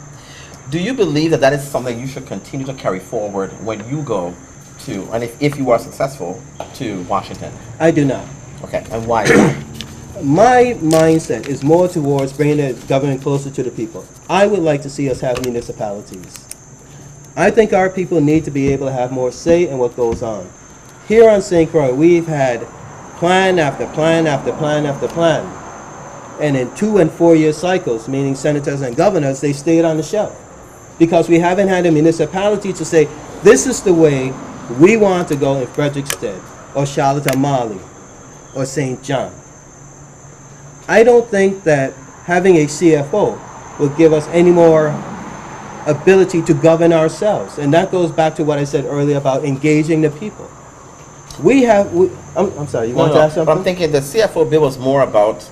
Do you believe that that is something you should continue to carry forward when you go to, and if you are successful, to Washington? I do not. Okay, and why is that? My mindset is more towards bringing the government closer to the people. I would like to see us have municipalities. I think our people need to be able to have more say in what goes on. Here on St. Croix, we've had plan after plan after plan after plan. And in 2 and 4 year cycles, meaning senators and governors, they stayed on the shelf. Because we haven't had a municipality to say, this is the way we want to go in Frederickstead, or Charlotte Amalie, or St. John. I don't think that having a CFO will give us any more ability to govern ourselves. And that goes back to what I said earlier about engaging the people. I'm sorry, you want to ask something? But I'm thinking the CFO bill was more about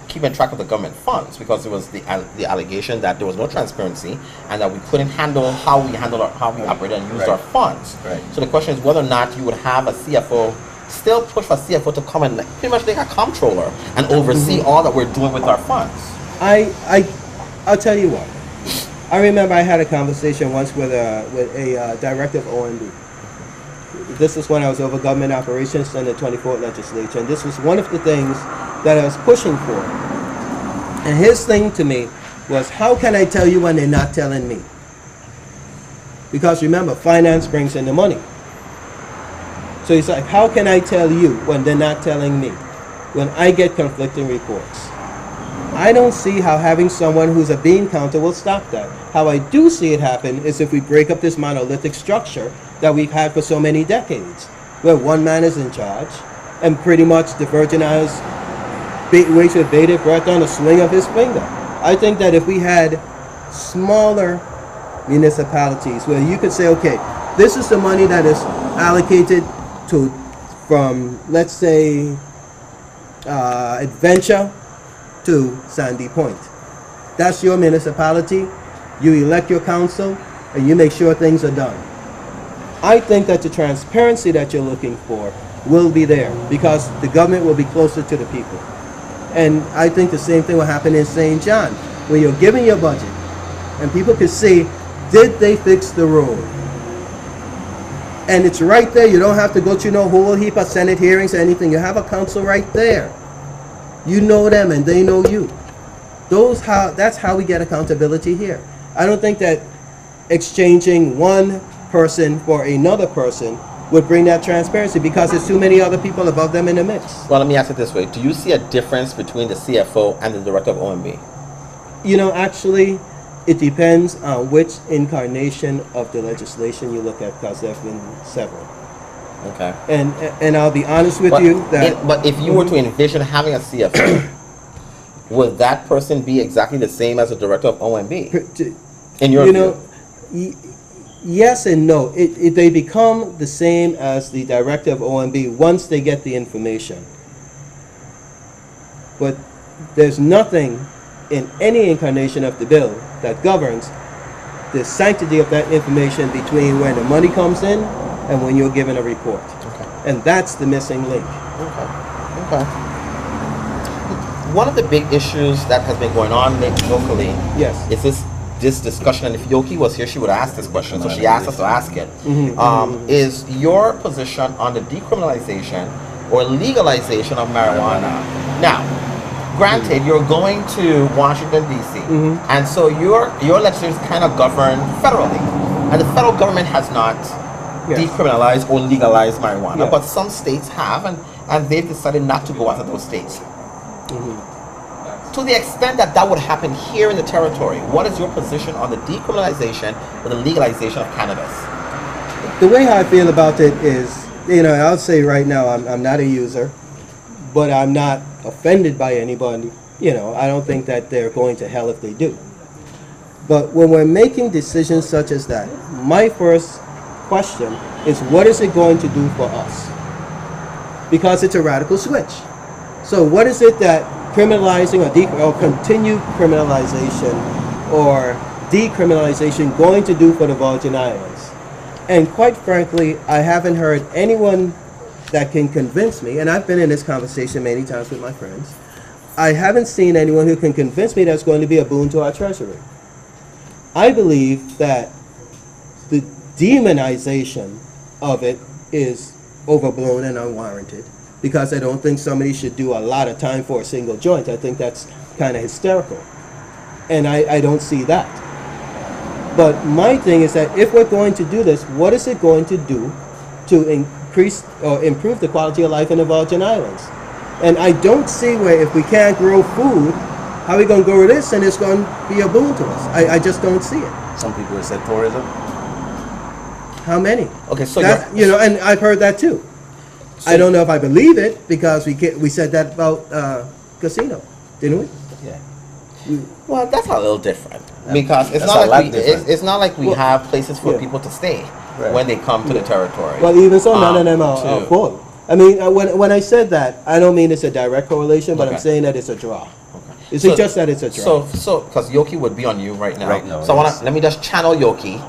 keeping track of the government funds, because it was the allegation that there was no transparency and that we couldn't handle how we operated and used our funds. Right. So the question is whether or not you would have a CFO, still push for a CFO to come and pretty much like a comptroller and oversee all that we're doing with our funds. I'll tell you what. I remember I had a conversation once with a director of OMB, This is when I was over government operations in the 24th legislature, and this was one of the things that I was pushing for. And his thing to me was, how can I tell you when they're not telling me? Because remember, finance brings in the money. So he's like, how can I tell you when they're not telling me? When I get conflicting reports. I don't see how having someone who's a bean counter will stop that. How I do see it happen is if we break up this monolithic structure that we've had for so many decades, where one man is in charge, and pretty much the Virgin Isles waits with bated breath on the swing of his finger. I think that if we had smaller municipalities where you could say, okay, this is the money that is allocated to, from, let's say, Adventure to Sandy Point. That's your municipality. You elect your council, and you make sure things are done. I think that the transparency that you're looking for will be there because the government will be closer to the people. And I think the same thing will happen in St. John. When you're giving your budget, and people can see, did they fix the road? And it's right there. You don't have to go through no whole heap of Senate hearings or anything. You have a council right there. You know them and they know you. That's how we get accountability here. I don't think that exchanging one person for another person would bring that transparency because there's too many other people above them in the mix. Well, let me ask it this way. Do you see a difference between the CFO and the director of OMB? You know, actually, it depends on which incarnation of the legislation you look at because there have been several. Okay. And I'll be honest with you that... But if you were to envision having a CFO, would that person be exactly the same as the director of OMB? In your view? Yes and no. They become the same as the director of OMB once they get the information. But there's nothing in any incarnation of the bill that governs the sanctity of that information between when the money comes in and when you're given a report. Okay. And that's the missing link. Okay. One of the big issues that has been going on locally is this discussion, and if Yoki was here, she would ask this question, so she asked us to ask it. Is your position on the decriminalization or legalization of marijuana? Now, granted, you're going to Washington, D.C., and so your legislation is kind of governed federally, and the federal government has not decriminalized or legalized marijuana, but some states have, and they've decided not to go after those states. To the extent that that would happen here in the territory, what is your position on the decriminalization or the legalization of cannabis? The way I feel about it is, I'll say right now, I'm not a user, but I'm not offended by anybody. I don't think that they're going to hell if they do. But when we're making decisions such as that, my first question is, what is it going to do for us? Because it's a radical switch. So what is it that criminalizing or continued criminalization or decriminalization going to do for the Virgin Islands? And quite frankly, I haven't heard anyone that can convince me, and I've been in this conversation many times with my friends, I haven't seen anyone who can convince me that's going to be a boon to our treasury. I believe that the demonization of it is overblown and unwarranted, because I don't think somebody should do a lot of time for a single joint. I think that's kind of hysterical. And I don't see that. But my thing is that if we're going to do this, what is it going to do to increase or improve the quality of life in the Virgin Islands? And I don't see where, if we can't grow food, how are we going to grow this and it's going to be a boon to us? I just don't see it. Some people have said tourism. How many? Okay, so and I've heard that too. I don't know if I believe it, because we said that about casino, didn't we? Yeah. Well, that's a little different, because it's not like we have places for people to stay when they come to the territory. Well, even so, none of them are full. I mean, when I said that, I don't mean it's a direct correlation, but I'm saying that it's a draw. Is it just that it's a draw? So, because Yoki would be on you right now. So let me just channel Yoki,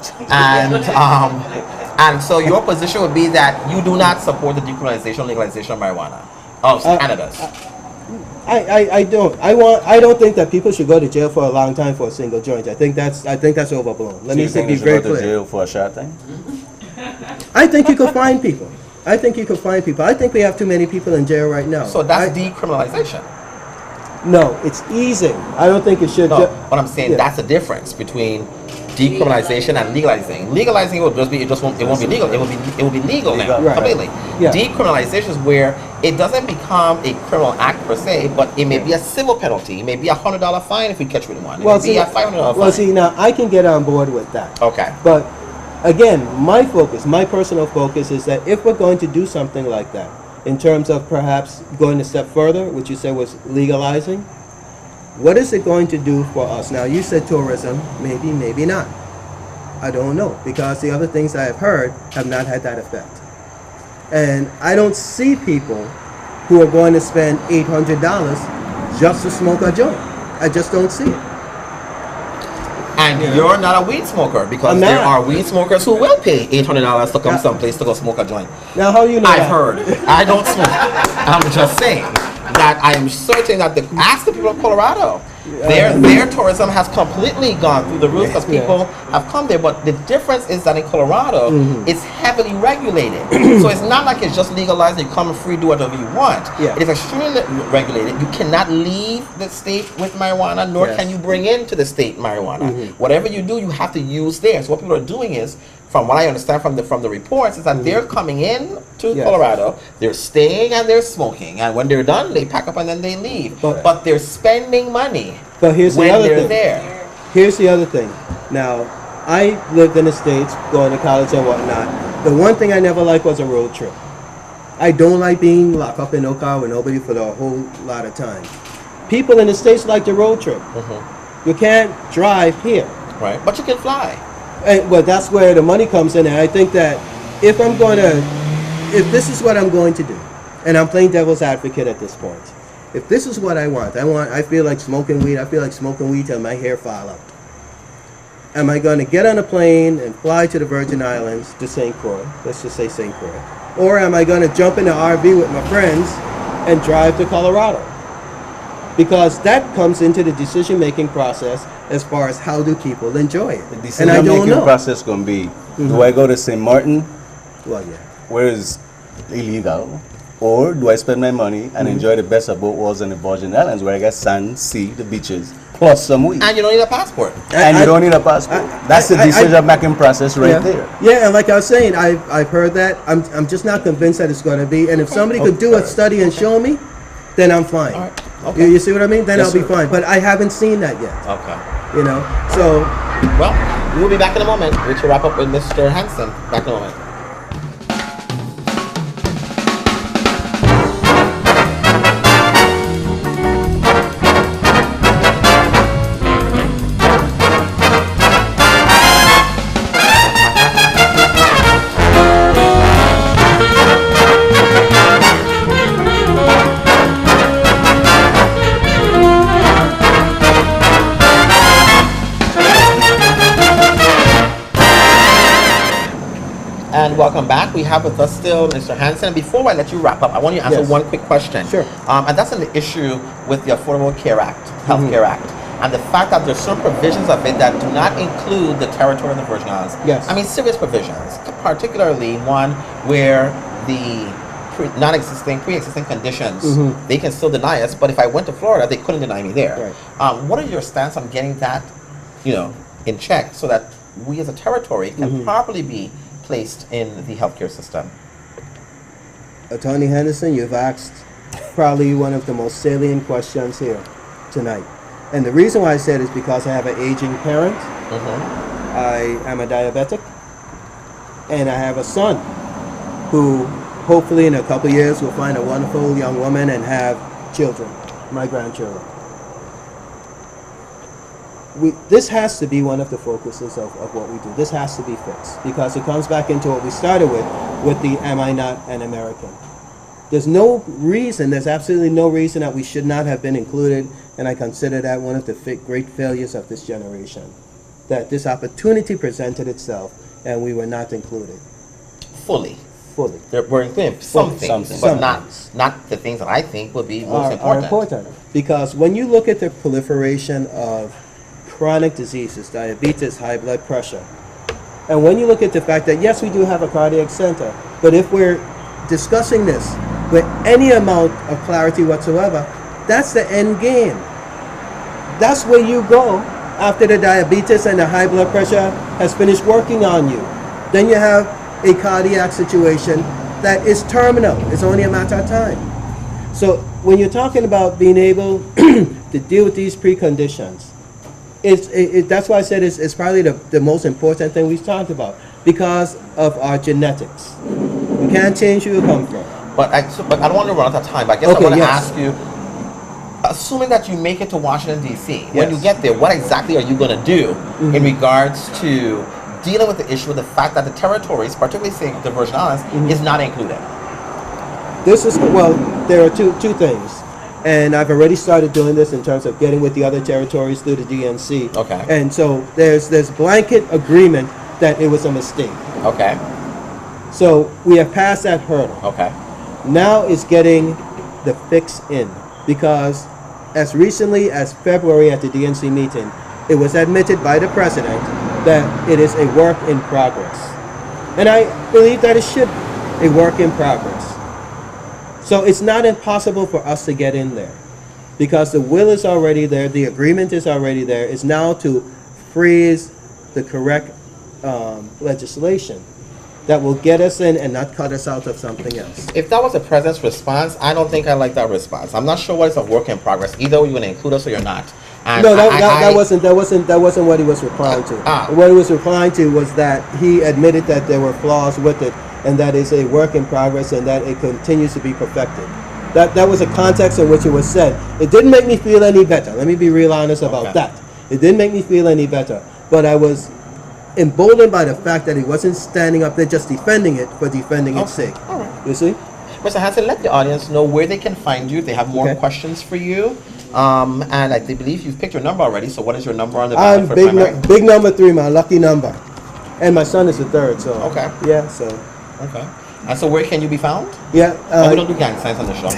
and so your position would be that you do not support the decriminalization, legalization of marijuana, of cannabis. I don't. I don't think that people should go to jail for a long time for a single joint. I think that's overblown. Let me be very clear. Go to jail for a shot thing? I think you could find people. I think you could find people. I think we have too many people in jail right now. So that's decriminalization. No, it's easing. I don't think it should. No, but I'm saying that's the difference between decriminalization and legalizing. Legalizing it will just be, it won't be legal. It will be legal now, Right. completely. Yeah. Decriminalization is where it doesn't become a criminal act per se, but it may be a civil penalty. It may be $100 fine if we catch you with one. It may be a $500 fine. Well, see, now I can get on board with that. Okay. But again, my personal focus is that if we're going to do something like that, in terms of perhaps going a step further, which you said was legalizing, what is it going to do for us? Now, you said tourism, maybe, maybe not. I don't know, because the other things I have heard have not had that effect. And I don't see people who are going to spend $800 just to smoke a joint. I just don't see it. And you're not a weed smoker, because there are weed smokers who will pay $800 to come someplace to go smoke a joint. Now, how you know I've heard. I don't smoke. I'm just saying that I am certain that ask the people of Colorado. Their tourism has completely gone through the roof because people have come there. But the difference is that in Colorado, it's heavily regulated. So it's not like it's just legalized and you come free, do whatever you want. Yeah. It is extremely regulated. You cannot leave the state with marijuana, nor can you bring into the state marijuana. Whatever you do, you have to use there. So what people are doing is, from what I understand from the reports, is that they're coming in to Colorado, they're staying and they're smoking, and when they're done, they pack up and then they leave. But they're spending money. But here's when the other they're thing. there. Here's the other thing. Now, I lived in the States, going to college and whatnot. The one thing I never liked was a road trip. I don't like being locked up in no car with nobody for the whole lot of time. People in the States like the road trip. You can't drive here. Right, but you can fly. And, well, that's where the money comes in. And I think that if this is what I'm going to do, and I'm playing devil's advocate at this point, if this is what I want, I feel like smoking weed. I feel like smoking weed till my hair fall out. Am I going to get on a plane and fly to the Virgin Islands, to St. Croix? Let's just say St. Croix. Or am I going to jump in the RV with my friends and drive to Colorado? Because that comes into the decision-making process as far as how do people enjoy it. The decision-making process going to be, do I go to St. Martin, well, yeah, where is illegal, or do I spend my money and enjoy the best of both worlds in the Virgin Islands, where I get sand, sea, the beaches, plus some weed? And you don't need a passport. And you don't need a passport. That's the decision-making process right there. Yeah, and like I was saying, I've heard that. I'm just not convinced that it's going to be. And if somebody could do a study and show me, then I'm fine. All right. Okay. You see what I mean? Then Yes, I'll be sir. fine. But I haven't seen that yet. Okay. You know, so Well, we'll be back in a moment. We should wrap up with Mr. Hansen. Back in a moment. And welcome back. We have with us still Mr. Hansen. And before I let you wrap up, I want you to answer one quick question. Sure. And that's on the issue with the Affordable Care Act, Health Care Act, and the fact that there's some provisions of it that do not include the territory of the Virgin Islands. Yes. I mean, serious provisions, particularly one where the pre-existing conditions, they can still deny us, but if I went to Florida, they couldn't deny me there. Right. What are your stance on getting that, in check so that we as a territory can properly be placed in the healthcare system? Attorney Henderson, you've asked probably one of the most salient questions here tonight. And the reason why I said is because I have an aging parent, I am a diabetic, and I have a son who hopefully in a couple of years will find a wonderful young woman and have children, my grandchildren. This has to be one of the focuses of what we do. This has to be fixed because it comes back into what we started with the am I not an American? There's absolutely no reason that we should not have been included, and I consider that one of the great failures of this generation, that this opportunity presented itself and we were not included. Fully. We're including something, but not the things that I think would be most important. Because when you look at the proliferation of chronic diseases, diabetes, high blood pressure, And when you look at the fact that, yes, we do have a cardiac center, but if we're discussing this with any amount of clarity whatsoever, that's the end game. That's where you go after the diabetes and the high blood pressure has finished working on you. Then you have a cardiac situation that is terminal. It's only a matter of time. So when you're talking about being able to deal with these preconditions, that's why I said it's probably the most important thing we've talked about, because of our genetics. We can't change who you come from. But I don't want to run out of time. But I guess Okay, I want to yes. ask you, assuming that you make it to Washington, D.C., when Yes. you get there, what exactly are you going to do in regards to dealing with the issue of the fact that the territories, particularly say the Virgin Islands, is not included? This is, well, there are two things. And I've already started doing this in terms of getting with the other territories through the DNC. Okay. And so there's blanket agreement that it was a mistake. Okay. So we have passed that hurdle. Okay. Now it's getting the fix in, because as recently as February at the DNC meeting, it was admitted by the president that it is a work in progress. And I believe that it should be a work in progress. So it's not impossible for us to get in there, because the will is already there, the agreement is already there. It's now to freeze the correct legislation that will get us in and not cut us out of something else. If that was the president's response, I don't think I like that response. I'm not sure what is a work in progress. Either you're going to include us or you're not. And No, that wasn't what he was replying to. What he was replying to was that he admitted that there were flaws with it, and that is a work in progress, and that it continues to be perfected. That was a context in which it was said. It didn't make me feel any better. Let me be real honest about that. It didn't make me feel any better. But I was emboldened by the fact that he wasn't standing up there just defending it for defending its sake. All right. You see? Mr. Hansen, let the audience know where they can find you if they have more questions for you. And I believe you've picked your number already, so what is your number on the ballot I'm for primary? big number 3, my lucky number. And my son is the 3rd, so. Okay. Yeah, so. Okay. And so where can you be found? Yeah. We don't do gang signs on the show.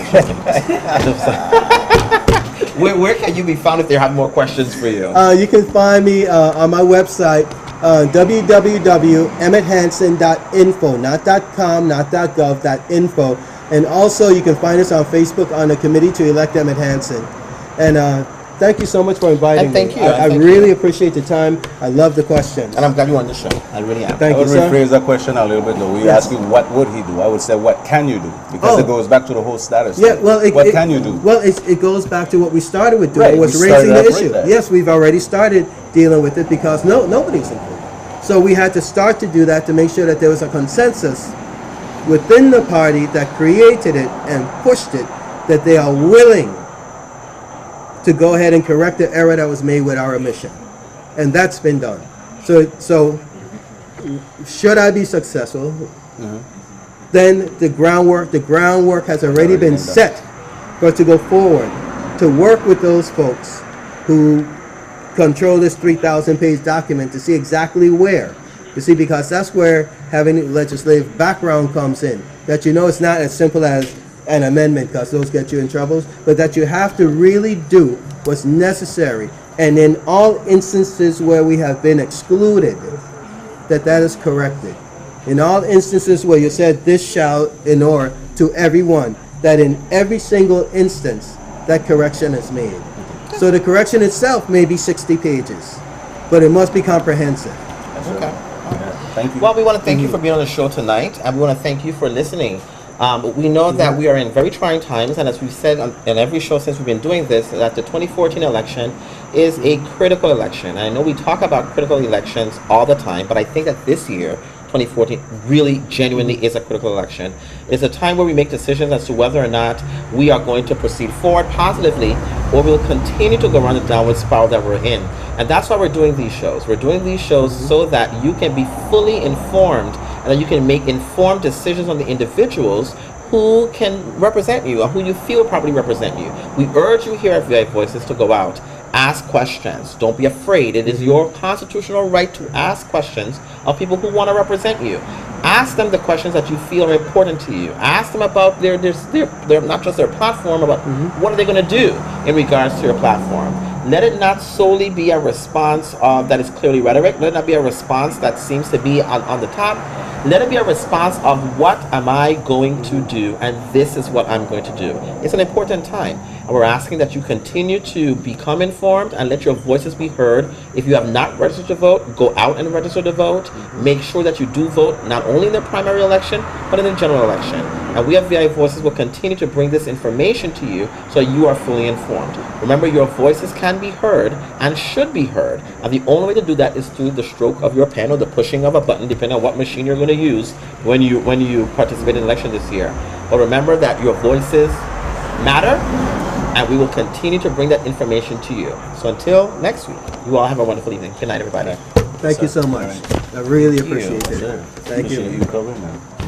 Where can you be found if they have more questions for you? You can find me on my website, www.emmetthansen.info, not .com, not .gov, .info. And also you can find us on Facebook on the Committee to Elect Emmett Hansen. And thank you so much for inviting And thank me. you. I really appreciate the time. I love the questions. And I'm glad you're on the show. I really am. Thank I you, would sir. rephrase that question a little bit though. We Yes. ask you what would he do? I would say what can you do? Because it goes back to the whole status. Yeah, thing. well, what can you do? Well, it goes back to what we started with doing, Right, was we raising the started issue. right there. Yes, we've already started dealing with it because nobody's included. So we had to start to do that to make sure that there was a consensus within the party that created it and pushed it, that they are willing to go ahead and correct the error that was made with our omission. And that's been done. So should I be successful, then the groundwork has already been set for us to go forward, to work with those folks who control this 3,000-page document to see exactly where. You see, because that's where having legislative background comes in. That it's not as simple as an amendment, because those get you in trouble, but that you have to really do what's necessary. And in all instances where we have been excluded, that is corrected. In all instances where you said this shall inure to everyone, that in every single instance, that correction is made. So the correction itself may be 60 pages, but it must be comprehensive. Okay. Thank you. Well, we want to thank you for being on the show tonight, and we want to thank you for listening. We know that we are in very trying times, and as we've said in every show since we've been doing this, that the 2014 election is a critical election. I know we talk about critical elections all the time, but I think that this year, 2014, really genuinely is a critical election. It's a time where we make decisions as to whether or not we are going to proceed forward positively, or we'll continue to go around the downward spiral that we're in. And that's why we're doing these shows. We're doing these shows so that you can be fully informed and that you can make informed decisions on the individuals who can represent you or who you feel properly represent you. We urge you here at VI Voices to go out, ask questions. Don't be afraid. It is your constitutional right to ask questions of people who want to represent you. Ask them the questions that you feel are important to you. Ask them about their not just their platform, but what are they going to do in regards to your platform. let it not solely be a response that is clearly rhetoric. Let it not be a response that seems to be on the top. Let it be a response of what am I going to do, and this is what I'm going to do. It's an important time. And we're asking that you continue to become informed and let your voices be heard. If you have not registered to vote, go out and register to vote. Make sure that you do vote not only in the primary election, but in the general election. And we at VI Voices will continue to bring this information to you so you are fully informed. Remember, your voices can be heard and should be heard. And the only way to do that is through the stroke of your pen or the pushing of a button, depending on what machine you're going to use when you participate in the election this year. But remember that your voices matter, and we will continue to bring that information to you. So until next week, you all have a wonderful evening. Good night, everybody. Thank you so much. I really appreciate it. Sure. Thank you. Appreciate you covering that.